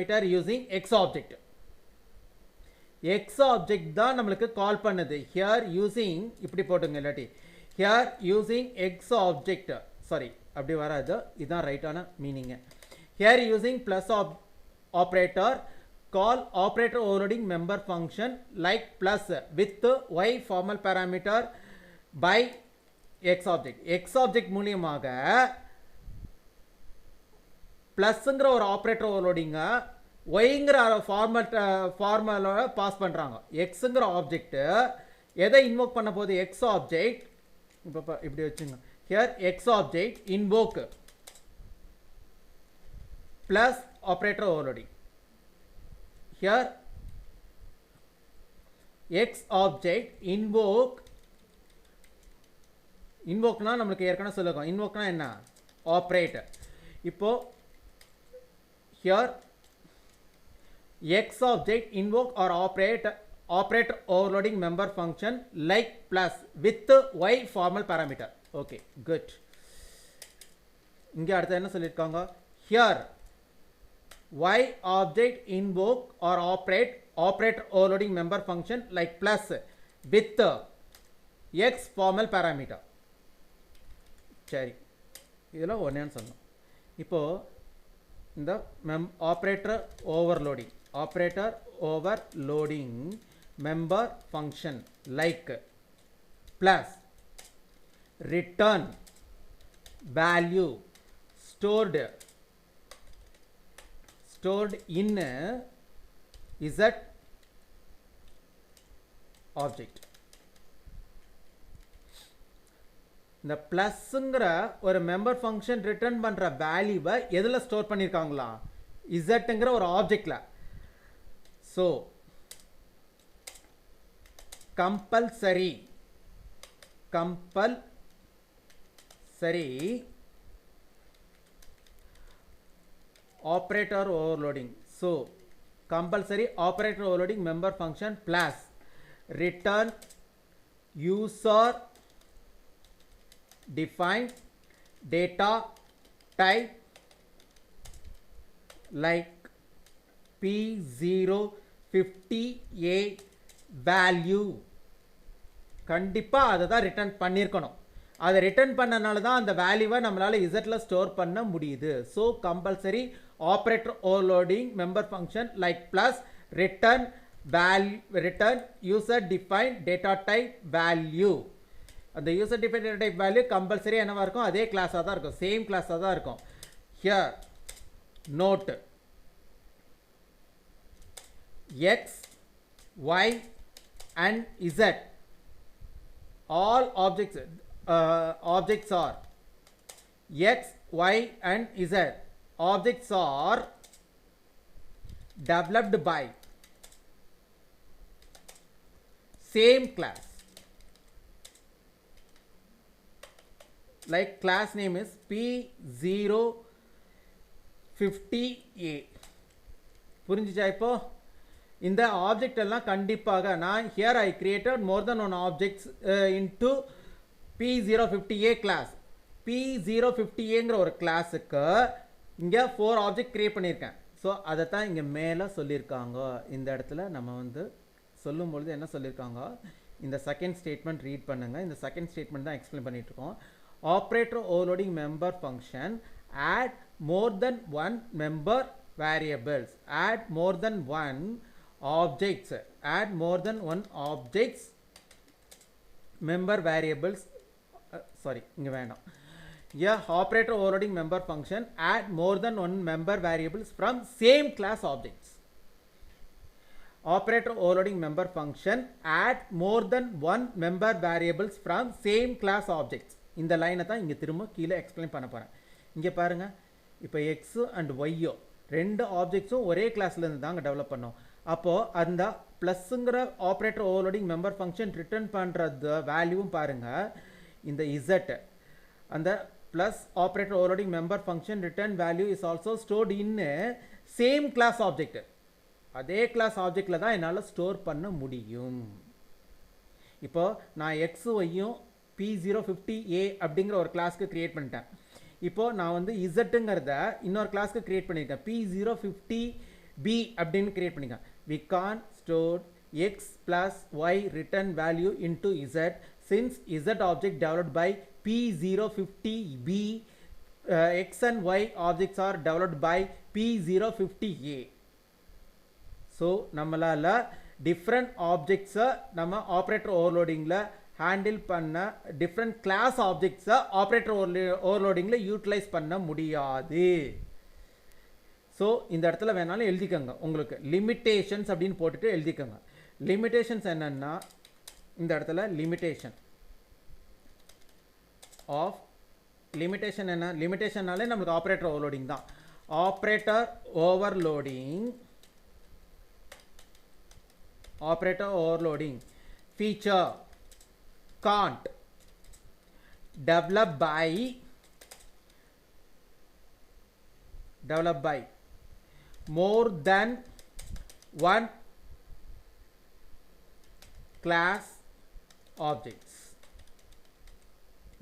parameter using X object. X object தான் நம்மளுக்கு கால் பண்ணுது. Here using இப்படி போட்டுங்க இல்லாட்டி here using X object sorry அப்படி வராது, இதுதான் ரைட்டான meaning. Here using plus operator call operator overloading member function like plus with y formal parameter by X object. X object மூலியமாக பிளஸ்ங்கிற ஒரு ஆப்ரேட்டர் ஓவர்லோடிங்க ஒய்ங்கிற ஃபார்மலோட பாஸ் பண்ணுறாங்க. எக்ஸுங்கிற ஆப்ஜெக்ட் எதை இன்வோக் பண்ண போகுது? X object. இப்போ இப்படி வச்சுங்க. Here X object invoke plus operator overloading. Here X object இன்வோக்னா நம்மளுக்கு ஏற்கனவே சொல்லுவோம். இன்வோக்னா என்ன? ஆப்ரேட்டர். இப்போ here X object invoke or operator overloading member function like plus with y formal parameter. Okay, good. இங்க அடுத்து என்ன சொல்லிருக்காங்க? Here y object invoke or operator overloading member function like plus with x formal parameter. சரி, இதெல்லாம் ஒண்ணேன்னு சொல்லணும். இப்போ இந்த operator overloading member function like plus return value stored in z object. இந்த பிளஸ்ங்கிற ஒரு மெம்பர் ஃபங்க்ஷன் ரிட்டர்ன் பண்ணுற வேல்யூவை எதில் ஸ்டோர் பண்ணியிருக்காங்களா? இசட்டுங்கிற ஒரு ஆப்ஜெக்டில். So compulsory operator overloading. So compulsory operator overloading member function plus return user defined data type like P050A value. கண்டிப்பா அதை தான் ரிட்டர்ன் பண்ணியிருக்கணும். அதை ரிட்டர்ன் பண்ணனால தான் அந்த வேல்யூவை நம்மளால இசட்ல ஸ்டோர் பண்ண முடியுது. So compulsory operator overloading member function like plus return user defined data type value. அந்த user defined data type value compulsory என்னவா இருக்கும்? அதே கிளாஸாக தான் இருக்கும், சேம் கிளாஸாக தான் இருக்கும். Here note x y and z all objects are x y and z objects are developed by same class. Like class name is P050A. புரிஞ்சுச்சா? இப்போ இந்த ஆப்ஜெக்ட் எல்லாம் கண்டிப்பாக நான் here I created more than one objects into P050A class. P050Aங்கிற ஒரு கிளாஸுக்கு இங்கே 4 object create பண்ணியிருக்கேன். ஸோ அதை தான் இங்கே மேலே சொல்லியிருக்காங்க. இந்த இடத்துல நம்ம வந்து சொல்லும்பொழுது என்ன சொல்லியிருக்காங்க? இந்த செகண்ட் ஸ்டேட்மெண்ட் ரீட் பண்ணுங்க. இந்த செகண்ட் ஸ்டேட்மெண்ட் தான் எக்ஸ்பிளைன் பண்ணிட்டு இருக்கோம். Operator overloading member function add more than one member variables, add more than one objects, member variables. Sorry, இங்க வேண்டாம். Yeah, operator overloading member function add more than one member variables from same class objects. Operator overloading member function add more than one member variables from same class objects. இந்த லைனை தான் இங்கே திரும்ப கீழே explain பண்ண போகிறேன். இங்கே பாருங்கள், இப்போ எக்ஸு அண்ட் ஒய்யோ ரெண்டு ஆப்ஜெக்ட்ஸும் ஒரே கிளாஸ்லேருந்து தாங்க டெவலப் பண்ணோம். அப்போது அந்த ப்ளஸ்ஸுங்கிற operator overloading member function return பண்ணுறது வேல்யூவும் பாருங்கள். இந்த இசட் அந்த plus operator overloading member function return value is also stored in same class object. அதே கிளாஸ் ஆப்ஜெக்டில் தான் என்னால் ஸ்டோர் பண்ண முடியும். இப்போ நான் எக்ஸு ஒய்யும் P050A அப்படிங்கிற ஒரு கிளாஸ்க்கு கிரியேட் பண்ணிட்டேன். இப்போ நான் வந்து இசட்டுங்கிறத இன்னொரு கிளாஸ்க்கு கிரியேட் பண்ணியிருக்கேன். P050 b அப்படின்னு கிரியேட் பண்ணிக்கலாம். we can't store x plus y return value into z since z object developed by p050b, x and y objects are developed by p050a. so நம்மளால different objects நம்ம operator overloadingல handle பண்ண different class objects operator overloadingல utilize பண்ண முடியாது. So இந்த இடத்துல வேணாலும் எழுதிக்கோங்க, உங்களுக்கு லிமிட்டேஷன்ஸ் அப்படின்னு போட்டுட்டு எழுதிக்கோங்க. லிமிட்டேஷன்ஸ் என்னன்னா இந்த இடத்துல லிமிட்டேஷன் ஆஃப் லிமிட்டேஷன் என்ன, லிமிட்டேஷன்னாலே நம்மளுக்கு ஆப்ரேட்டர் ஓவர்லோடிங் தான். Operator overloading feature can't develop by more than one class objects.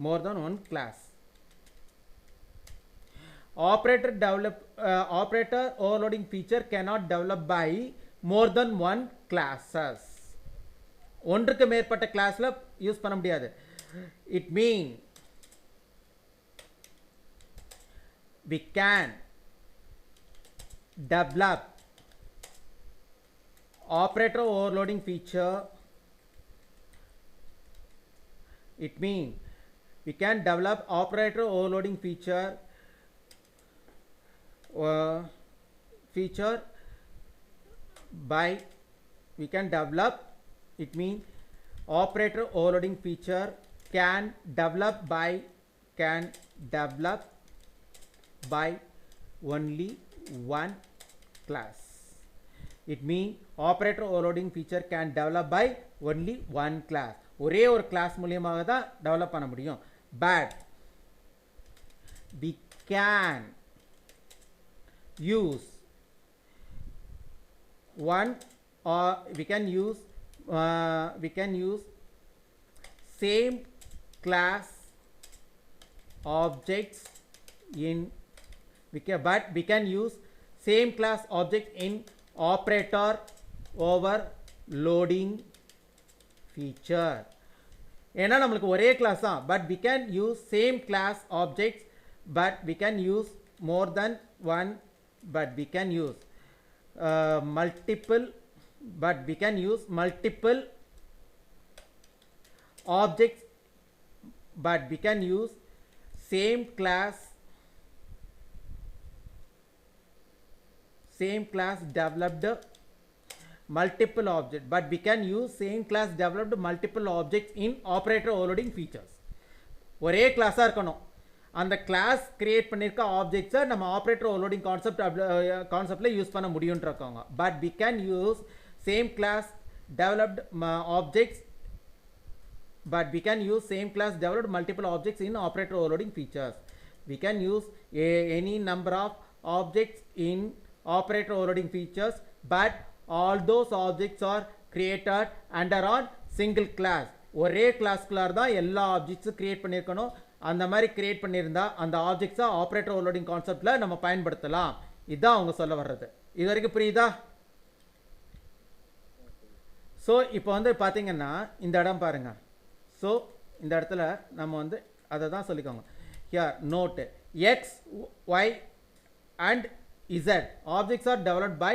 More than one class. Operator overloading feature cannot develop by more than one classes. ஒன்றுக்கு மேற்பட்ட கிளாஸ்ல use பண்ண முடியாது. It mean we can develop operator overloading feature. It means we can develop operator overloading feature by we can develop, it means operator overloading feature can develop by only one class. It means operator overloading feature can develop by only one class. ஒரே ஒரு class மூலமாக தான் develop பண்ண முடியும். but we can use one or we can use same class objects in but we can use same class object in operator overloading feature. ஏன்னா நம்மளுக்கு ஒரே class தான், but we can use same class objects, but we can use more than one, but we can use multiple objects, but we can use same class developed multiple objects, but we can use same class developed multiple objects in operator overloading features. ஒரே கிளாஸா இருக்கணும், அந்த class create பண்ணிருக்க ஆப்ஜெக்ட்ஸை நம்ம operator overloading கான்செப்ட்ல use பண்ண முடியும்ன்றாங்க. But we can use same class developed objects, but we can use same class developed multiple objects in operator overloading features. We can use any number of objects in operator overloading features, but all those objects are created under on single class. ஒரே கிளாஸ்குள்ளார தான் எல்லா ஆப்ஜெக்ட்ஸும் create பண்ணியிருக்கணும். அந்த மாதிரி create பண்ணியிருந்தா அந்த ஆப்ஜெக்ட்ஸை operator overloading கான்செப்ட்ல நம்ம பயன்படுத்தலாம். இதுதான் அவங்க சொல்ல வர்றது. இது வரைக்கும் புரியுதா? ஸோ இப்போ வந்து பார்த்தீங்கன்னா இந்த இடம் பாருங்க. ஸோ இந்த இடத்துல நம்ம வந்து அதை தான் சொல்லிக்கோங்க. Here note x, y and z objects are developed by